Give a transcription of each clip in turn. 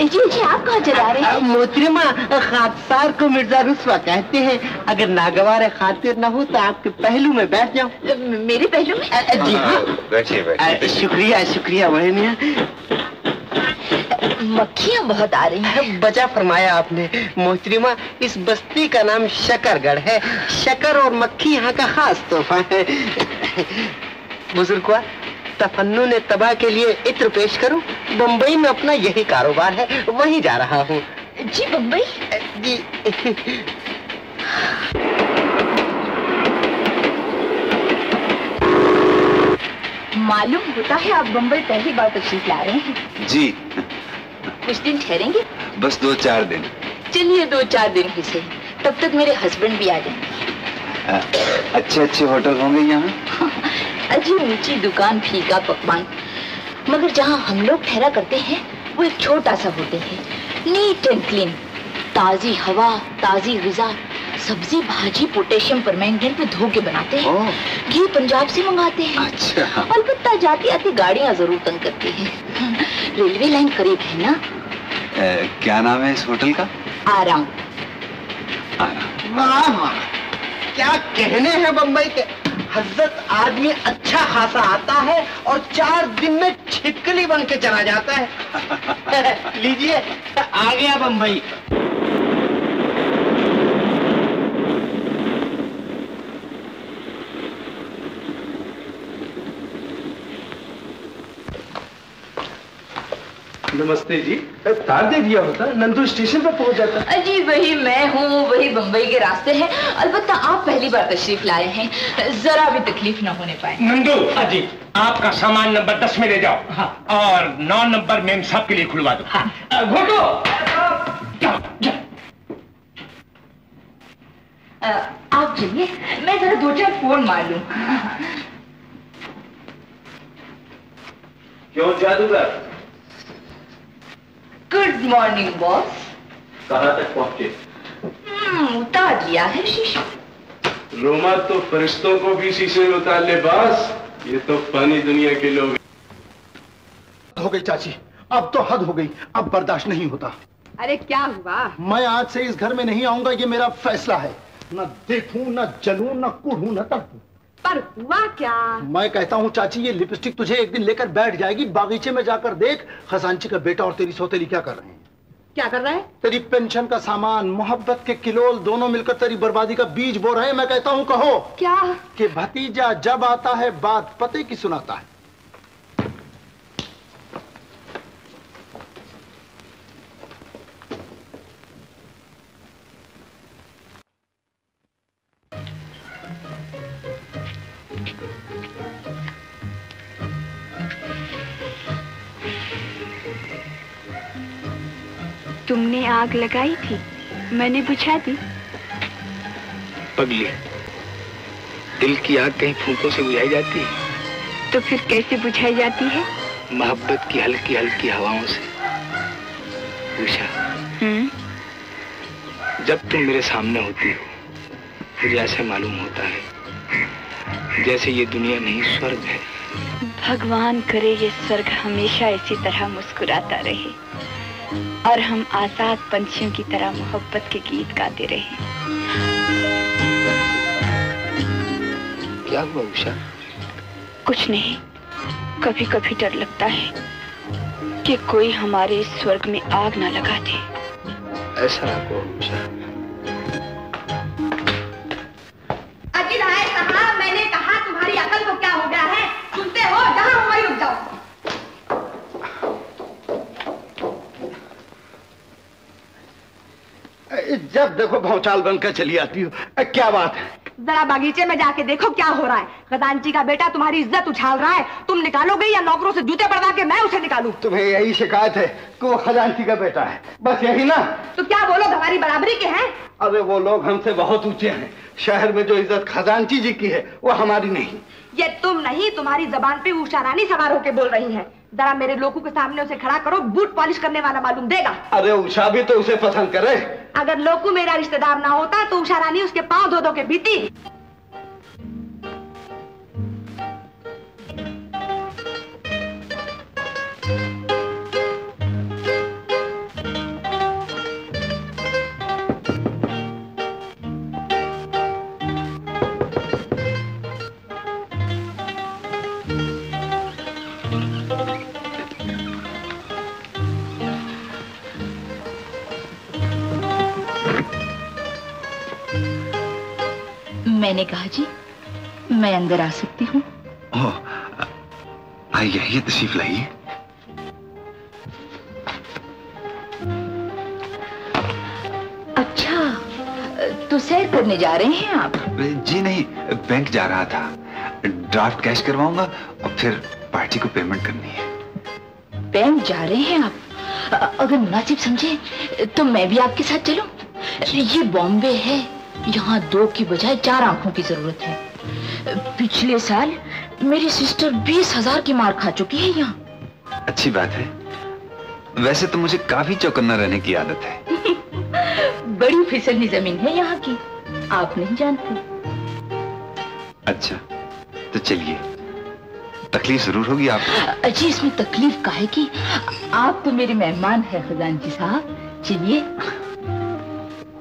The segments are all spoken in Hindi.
जी आप कहाँ चला रहे हैं? मोहतरमा, खादसार को मिर्जा रुस्वा कहते हैं। अगर नागवार खातिर न हो तो आपके पहलू में बैठ जाऊं। मेरे पहलू में? जी हाँ, बैठिए। शुक्रिया शुक्रिया बहनिया। मक्खियाँ बहुत आ रही हैं। बचा फरमाया आपने मोहतरमा। इस बस्ती का नाम शकरगढ़ है। शकर और मक्खी यहाँ का खास तोहफा है। बुजुर्ग तफन्नुन तबाह के लिए इत्र पेश करूं? बम्बई में अपना यही कारोबार है, वहीं जा रहा हूँ। जी बम्बई? जी। मालूम होता है आप बम्बई पहली बार तशरीफ ला रहे हैं। जी। कुछ दिन ठहरेंगे? बस 2-4 दिन। चलिए 2-4 दिन ही सही, तब तक मेरे हस्बैंड भी आ जाएंगे। अच्छे होटल होंगे यहाँ? अजीब ऊंची दुकान, फीका पकवान, मगर जहाँ हम लोग ठहरा करते हैं वो एक छोटा सा होटल है। नीट एंड क्लीन, ताजी हवा, ताजी ग़िज़ा, सब्जी भाजी पोटेशियम परमैंगनेट में धो के बनाते हैं। घी पंजाब से मंगाते हैं। अच्छा। अलबत्ता जाती आती गाड़ियाँ जरूर तंग करती हैं। रेलवे लाइन करीब है ना। क्या नाम है इस होटल का? आराम। वाह वाह, क्या कहने हैं बम्बई के। हज़रत आदमी अच्छा खासा आता है और 4 दिन में छिपकली बन के चला जाता है। लीजिए, आ गया बम्बई। नमस्ते जी। तार दे दिया होता नंदू स्टेशन पर पहुंच जाता। अजी वही मैं हूँ, वही बम्बई के रास्ते हैं। अलबत्ता आप पहली बार तशरीफ लाए हैं, जरा भी तकलीफ न होने पाए। नंदू जी, आपका सामान नंबर 10 में ले जाओ। हाँ। और 9 नंबर मेम साहब के लिए खुलवा दो। हाँ। घोटो। आप चलिए, मैं जरा 2-4 फोन मार लूं। क्यों जादूगर? Good morning boss. कहाँ तक पहुँचे? उतार लिया है शीशा। रोमा तो फरिश्तों को भी शीशे में उतार ले बॉस। ये तो फानी दुनिया के लोग। हो गई चाची, अब तो हद हो गई, अब बर्दाश्त नहीं होता। अरे क्या हुआ? मैं आज से इस घर में नहीं आऊंगा, ये मेरा फैसला है। न देखूं, न जलूं, न कुड़ूं, न तड़पूं। पर हुआ क्या? मैं कहता हूँ चाची, ये लिपस्टिक तुझे एक दिन लेकर बैठ जाएगी। बागीचे में जाकर देख, खजांची का बेटा और तेरी सौतेली क्या कर रहे हैं। क्या कर रहा है? तेरी पेंशन का सामान, मोहब्बत के किलोल दोनों मिलकर तेरी बर्बादी का बीज बो रहे हैं। मैं कहता हूँ कहो क्या कि भतीजा जब आता है बात पते की सुनाता है। तुमने आग लगाई थी, मैंने बुझा दी। पगली, दिल की आग कहीं फूंकों से बुझाई जाती है? तो फिर कैसे बुझाई जाती है? मोहब्बत की हल्की हल्की हवाओं से। उषा, जब तुम मेरे सामने होती हो मुझे ऐसे मालूम होता है जैसे ये दुनिया नहीं स्वर्ग है। भगवान करे ये स्वर्ग हमेशा इसी तरह मुस्कुराता रहे और हम आजाद पंछियों की तरह मोहब्बत के गीत गाते रहे। क्या हुआ उषा? कुछ नहीं, कभी कभी डर लगता है कि कोई हमारे इस स्वर्ग में आग ना लगा दे। ऐसा ना कहो उषा। अजी राय साहब, मैंने कहा तुम्हारी अकल को क्या हो गया है? सुनते हो? जहाँ हो वहीं रुक जाओ। जब देखो भौचाल बनकर चली आती हो। क्या बात है? जरा बागीचे में जाके देखो क्या हो रहा है। खजांची का बेटा तुम्हारी इज्जत उछाल रहा है। तुम निकालोगे या नौकरों से जूते पड़वा के मैं उसे निकालूं? तुम्हें यही शिकायत है कि वो खजांची का बेटा है, बस यही ना? तो क्या वो लोग हमारी बराबरी के हैं? अरे वो लोग हमसे बहुत ऊंचे हैं। शहर में जो इज्जत खजांची जी की है वो हमारी नहीं। ये तुम नहीं, तुम्हारी जबान पे उषा रानी सवार होके बोल रही है। जरा मेरे लोगों के सामने उसे खड़ा करो, बूट पॉलिश करने वाला मालूम देगा। अरे उषा भी तो उसे पसंद करे। अगर लोकू मेरा रिश्तेदार ना होता तो उषा रानी उसके पांव धो धो के बीती। मैंने कहा जी, मैं अंदर आ सकती हूँ? आइए आइए, तशरीफ लाइए। अच्छा, तो सैर करने जा रहे हैं आप? जी नहीं, बैंक जा रहा था। ड्राफ्ट कैश करवाऊंगा और फिर पार्टी को पेमेंट करनी है। बैंक जा रहे हैं आप? अगर मुनासिब समझे तो मैं भी आपके साथ चलूं? ये बॉम्बे है, यहाँ 2 की बजाय 4 आंखों की जरूरत है। पिछले साल मेरी सिस्टर 20,000 की मार खा चुकी है यहाँ। अच्छी बात है। वैसे तो मुझे काफी चौकन्ना रहने की आदत है। बड़ी फिसलनी जमीन है यहाँ की, आप नहीं जानते। अच्छा, तो चलिए, तकलीफ जरूर होगी आपको। जी, इसमें तकलीफ काहे की? आप तो मेरे मेहमान हैं खजानची साहब। चलिए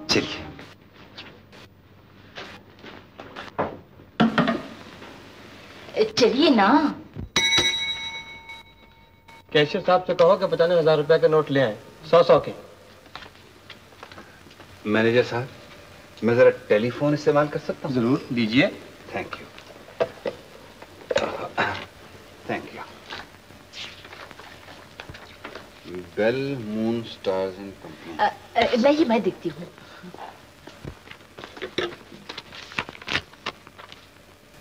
चलिए। चलिए ना। कैशियर साहब से कहो कि 50,000 रुपए के नोट ले आए, 100-100 के। मैनेजर साहब, मैं जरा टेलीफोन इस्तेमाल कर सकता हूँ? जरूर, लीजिए। Thank you. Thank you. Bell Moon Stars and company. लाइए, मैं देखती हूँ।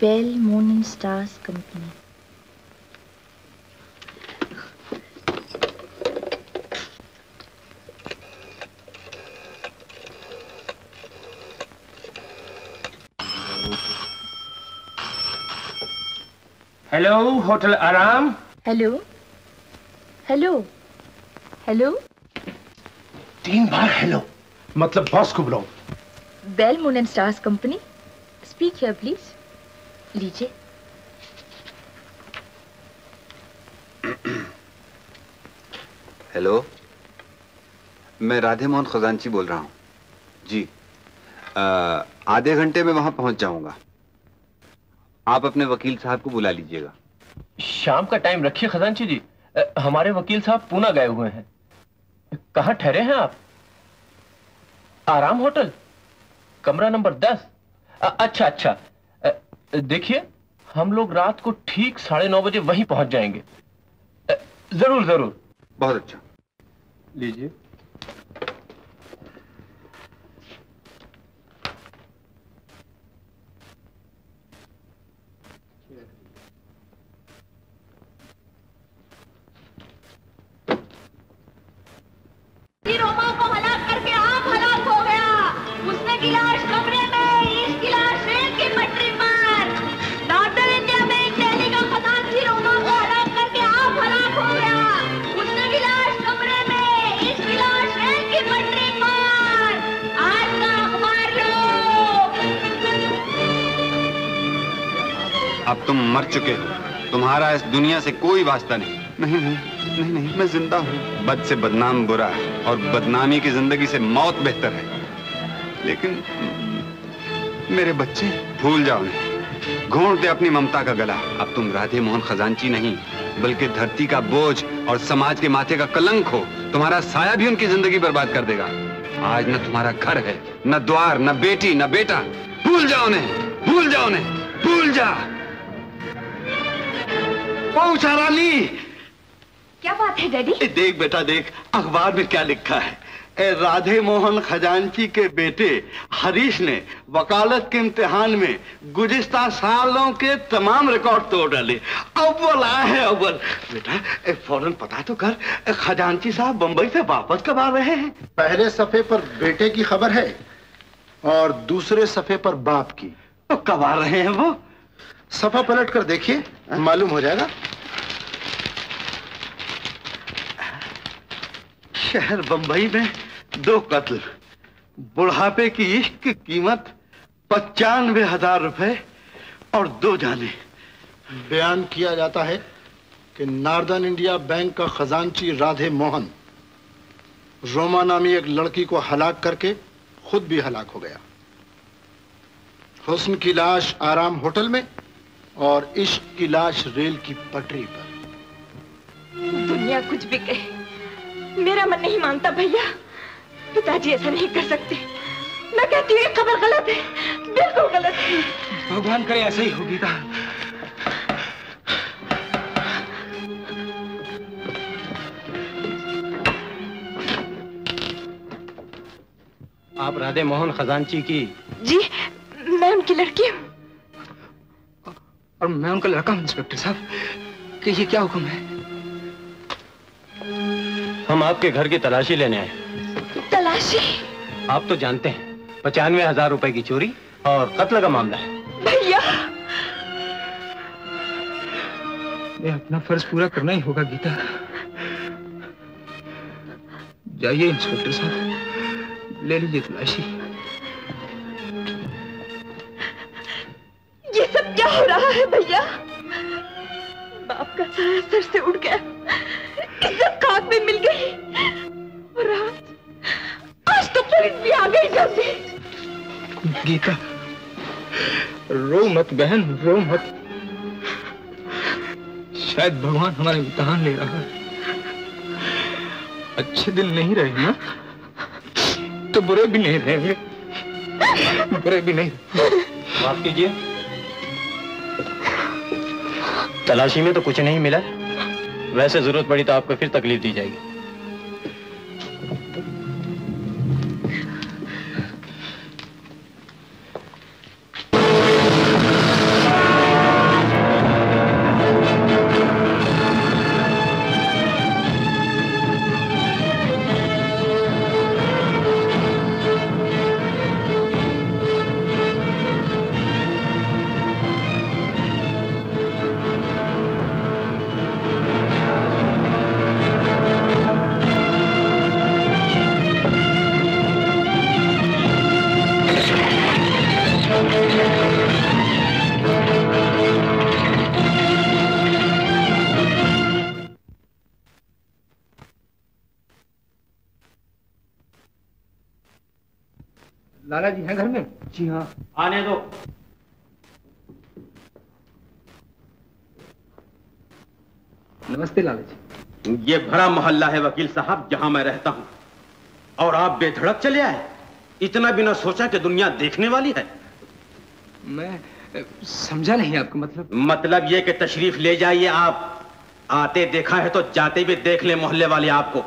Bell Moon and Stars company. Hello, hotel Aaram. Hello hello hello. 3 बार हेलो। मतलब बॉस को बुलाओ। Bell Moon and Stars company, speak here please. लीजिए। हेलो, मैं राधे मोहन खजांची बोल रहा हूँ। जी, आधे घंटे में वहां पहुंच जाऊंगा। आप अपने वकील साहब को बुला लीजिएगा। शाम का टाइम रखिए खजांची जी, हमारे वकील साहब पूना गए हुए हैं। कहाँ ठहरे हैं आप? आराम होटल, कमरा नंबर 10। अच्छा अच्छा, देखिए हम लोग रात को ठीक 9:30 बजे वहीं पहुंच जाएंगे। जरूर जरूर। बहुत अच्छा। लीजिए। रोमा को हलाक करके आप हलाक हो गया। उसने गिलास कमरे में, इस गिलास रेल की पटरी पर। नॉर्दर्न इंडिया में दिल्ली का खजांची रोमा को हलाक करके आप हलाक हो गया। उसने गिलास कमरे में, इस गिलास रेल की पटरी पर। आज का अखबार लो। अब तुम मर चुके हो, तुम्हारा इस दुनिया से कोई वास्ता नहीं। नहीं नहीं नहीं नहीं, मैं जिंदा हूँ। बद से बदनाम बुरा है और बदनामी की जिंदगी से मौत बेहतर है। लेकिन मेरे बच्चे, भूल जाओ उन्हें, घोंट दे अपनी ममता का गला। अब तुम राधे मोहन खजांची नहीं, बल्कि धरती का बोझ और समाज के माथे का कलंक हो। तुम्हारा साया भी उनकी जिंदगी बर्बाद कर देगा। आज न तुम्हारा घर है, न द्वार, न बेटी, न बेटा। भूल जाओ उन्हें, भूल जाओ उन्हें, भूल जा। पहुंचा रानी। क्या बात है डैडी? देख बेटा देख, अखबार में क्या लिखा है। राधे मोहन खजांची के बेटे हरीश ने वकालत के इम्तिहान में गुज़िश्ता सालों के तमाम रिकॉर्ड तोड़ डाले। अव्वल आए हैं अव्वल। बेटा फौरन पता तो कर, खजांची साहब बंबई से वापस कब आ रहे हैं? पहले सफे पर बेटे की खबर है और दूसरे सफे पर बाप की। तो कब आ रहे हैं वो? सफा पलट कर देखिए, मालूम हो जाएगा। शहर बंबई में 2 कत्ल, बुढ़ापे की इश्क की कीमत 95,000 रुपए और 2 जाने। बयान किया जाता है कि नॉर्दर्न इंडिया बैंक का खजांची राधे मोहन रोमा नामी एक लड़की को हलाक करके खुद भी हलाक हो गया। हुस्न की लाश आराम होटल में और इश्क की लाश रेल की पटरी पर। दुनिया कुछ भी कहे, मेरा मन नहीं मानता भैया। पिताजी ऐसा नहीं कर सकते। मैं कहती हूँ ये खबर गलत है, बिल्कुल गलत है। भगवान करे ऐसा ही हो गीता। आप राधे मोहन खजांची की? जी, मैं उनकी लड़की हूँ। और मैं उनका लड़का हूँ इंस्पेक्टर साहब। कि ये क्या हुक्म है? हम आपके घर की तलाशी लेने आए। तलाशी? आप तो जानते हैं 95,000 रुपए की चोरी और कत्ल का मामला है। भैया, ये अपना फर्ज पूरा करना ही होगा गीता। जाइए इंस्पेक्टर साहब, ले लीजिए तलाशी। ये सब क्या हो रहा है भैया? बाप का साया सर से उड़ गया, इज्जत खाक में मिल गई, और आज तो पुलिस भी आ गई जल्दी। गीता, रो मत बहन, रो मत। शायद भगवान हमारे इम्तिहान ले रहा है। अच्छे दिन नहीं रहे ना, तो बुरे भी नहीं रहेंगे, बुरे भी नहीं। माफ कीजिए, तलाशी में तो कुछ नहीं मिला। वैसे जरूरत पड़ी तो आपको फिर तकलीफ दी जाएगी। लाला जी हैं घर में? जी हाँ। आने दो। नमस्ते लाला जी। ये भरा मोहल्ला है वकील साहब जहां मैं रहता हूं, और आप बेधड़क चले आए, इतना बिना सोचा कि दुनिया देखने वाली है। मैं समझा नहीं आपका मतलब ये कि तशरीफ ले जाइए। आप आते देखा है तो जाते भी देख ले मोहल्ले वाले आपको,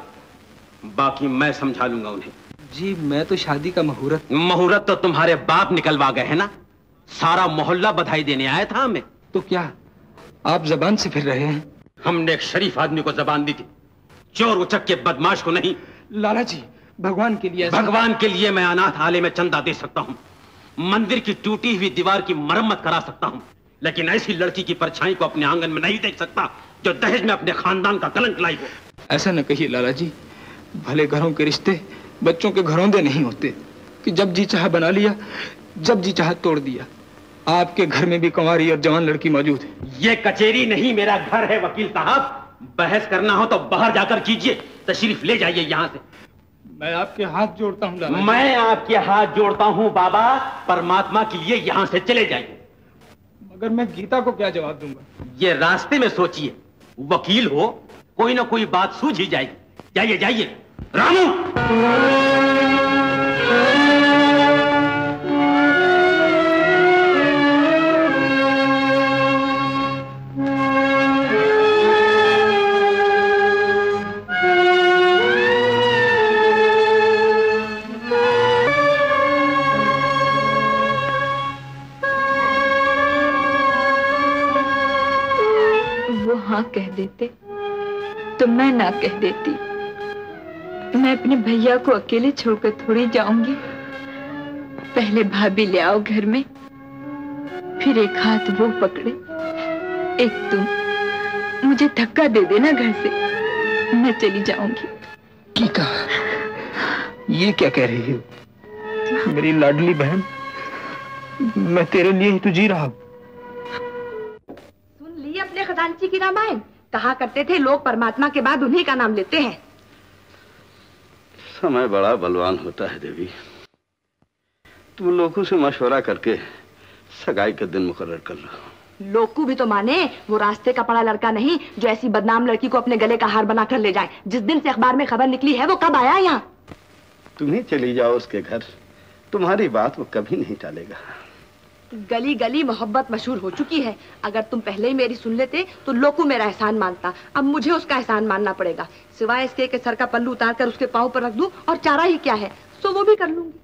बाकी मैं समझा लूंगा उन्हें। जी मैं तो शादी का मुहूर्त तो तुम्हारे बाप निकलवा गए है ना। सारा मोहल्ला बधाई देने आया था हमें। तो क्या आप जबान से फिर रहे हैं? हमने एक शरीफ आदमी को जबान दी थी, चोर उचक के बदमाश को नहीं। लाला जी भगवान के लिए भगवान के लिए मैं अनाथ आले में चंदा दे सकता हूँ, मंदिर की टूटी हुई दीवार की मरम्मत करा सकता हूँ, लेकिन ऐसी लड़की की परछाई को अपने आंगन में नहीं देख सकता जो दहेज में अपने खानदान का कलंक लाई हो। ऐसा न कहिए लाला जी, भले घरों के रिश्ते बच्चों के घरौंदे नहीं होते कि जब जी चाहा बना लिया, जब जी चाहा तोड़ दिया। आपके घर में भी कुंवारी और जवान लड़की मौजूद है। ये कचेरी नहीं मेरा घर है वकील साहब। बहस करना हो तो बाहर जाकर कीजिए, तशरीफ ले जाइए यहाँ से। मैं आपके हाथ जोड़ता हूँ लाला जी। मैं आपके हाथ जोड़ता हूँ बाबा, परमात्मा के लिए यहाँ से चले जाइए। मगर मैं गीता को क्या जवाब दूंगा? ये रास्ते में सोचिए, वकील हो, कोई ना कोई बात सूझ ही जाएगी। जाइए जाइए। रामू, वो हाँ कह देते तो मैं ना कह देती। मैं अपने भैया को अकेले छोड़कर थोड़ी जाऊंगी। पहले भाभी ले आओ घर में, फिर एक हाथ वो पकड़े, एक तुम। मुझे धक्का दे देना घर से, मैं चली जाऊंगी। गीता, ये क्या कह रही हो? मेरी लाडली बहन, मैं तेरे लिए ही तो जी रहा हूं। सुन ली अपने खजांची की रामायण? कहा करते थे लोग परमात्मा के बाद उन्हीं का नाम लेते हैं। समय बड़ा बलवान होता है देवी। तुम लोगों से मशवरा करके सगाई का दिन मुकर्रर कर लो। लोकू भी तो माने, वो रास्ते का पड़ा लड़का नहीं जो ऐसी बदनाम लड़की को अपने गले का हार बनाकर ले जाए। जिस दिन से अखबार में खबर निकली है वो कब आया यहाँ? तुम ही चली जाओ उसके घर, तुम्हारी बात वो कभी नहीं टालेगा। गली गली मोहब्बत मशहूर हो चुकी है। अगर तुम पहले ही मेरी सुन लेते तो लोकू मेरा एहसान मानता। अब मुझे उसका एहसान मानना पड़ेगा, सिवाय इसके कि सर का पल्लू उतार कर उसके पाँव पर रख दूं, और चारा ही क्या है, सो वो भी कर लूंगी।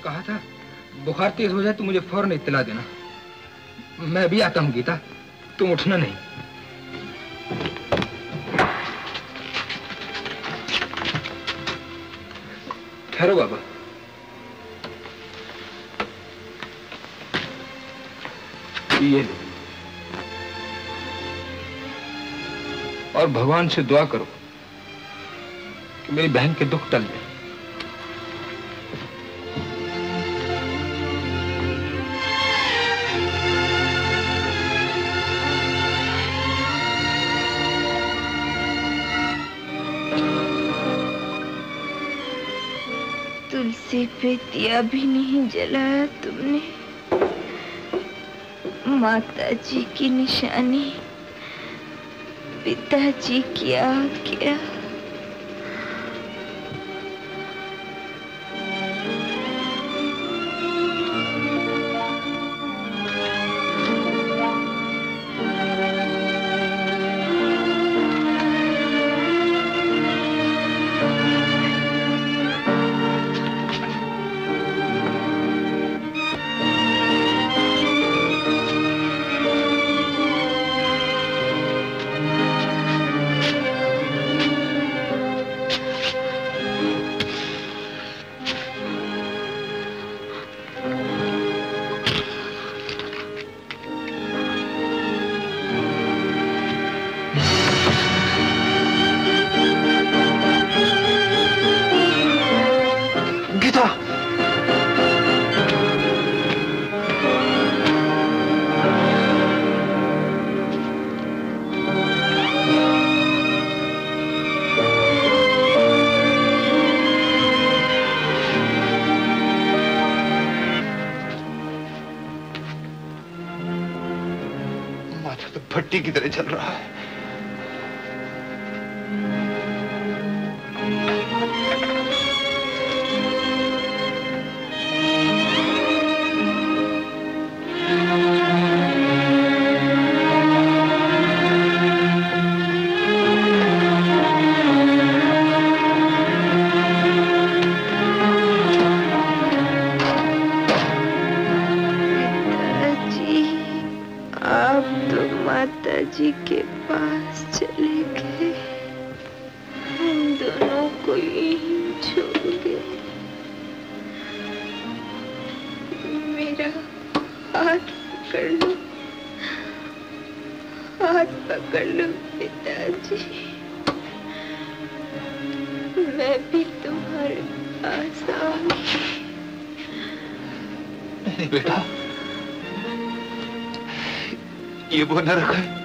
कहा था बुखार तेज हो जाए तो मुझे फौरन इत्तला देना। मैं भी आता हूँ गीता, तुम उठना नहीं। ठहरो बाबा। ये और भगवान से दुआ करो कि मेरी बहन के दुख टल जाए। तुलसी पे दिया भी नहीं जलाया तुमने। माताजी की निशानी पिताजी की आज्ञा। भट्टी की तरह चल रहा है। जी के पास चले गए, हम दोनों को यहीं छोड़ गए। मेरा हाथ पकड़ लो, हाथ पकड़ लो पिताजी। मैं भी तुम्हारे पास आऊंगी। नहीं बेटा, ये वो नरक है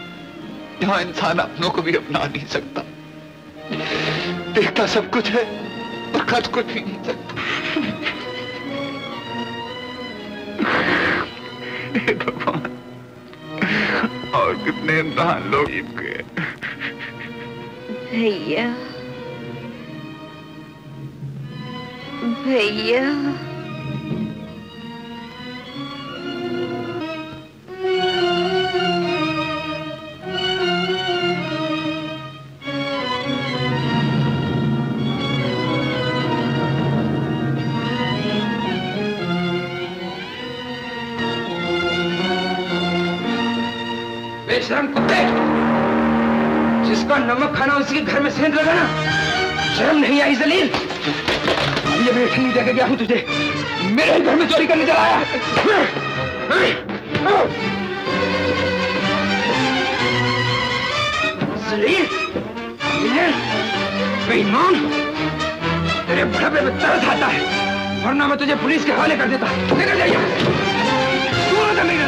जहां इंसान अपनों को भी अपना नहीं सकता। देखता सब कुछ है और कर कुछ भी नहीं सकता। हे भगवान, और कितने इम्तिहान लोग जीत गए। भैया भैया बेशरम कुत्ते, जिसका नमक खाना उसी के घर में सेंध लगाना, शर्म नहीं आई जलील? अब ये मैं ठंडी देके गया हूं तुझे, मेरे ही घर में चोरी करने चला आया। जलील, बेईमान, तेरे बुढ़ापे में तरस आता है, वरना मैं तुझे पुलिस के हवाले कर देता। लेकर जाइए, तू मेरी